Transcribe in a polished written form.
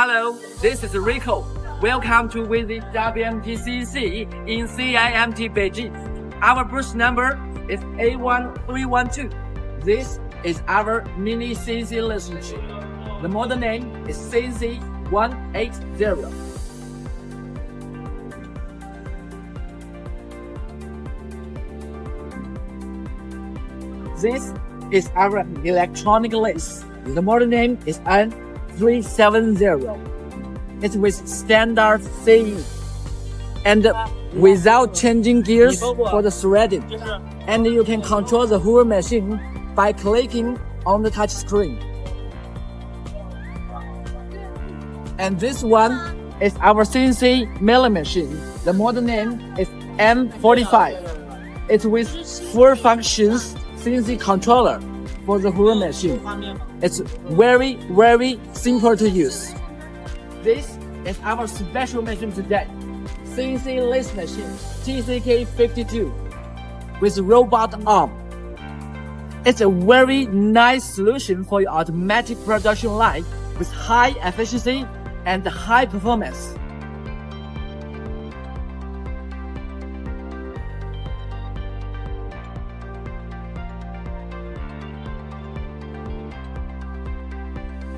Hello, this is Rico. Welcome to visit WMTCC in CIMT Beijing. Our booth number is A1312. This is our mini CNC lathe machine. The model name is CNC 180. This is our electronic lathe. The model name is N370. It's with standard CE and without changing gears for the threading. And you can control the whole machine by clicking on the touch screen. And this one is our CNC milling machine. The model name is M45. It's with full functions CNC controller for the whole machine. It's very, very simple to use. This is our special machine today. CNC lathe machine TCK52 with robot arm. It's a very nice solution for your automatic production line with high efficiency and high performance.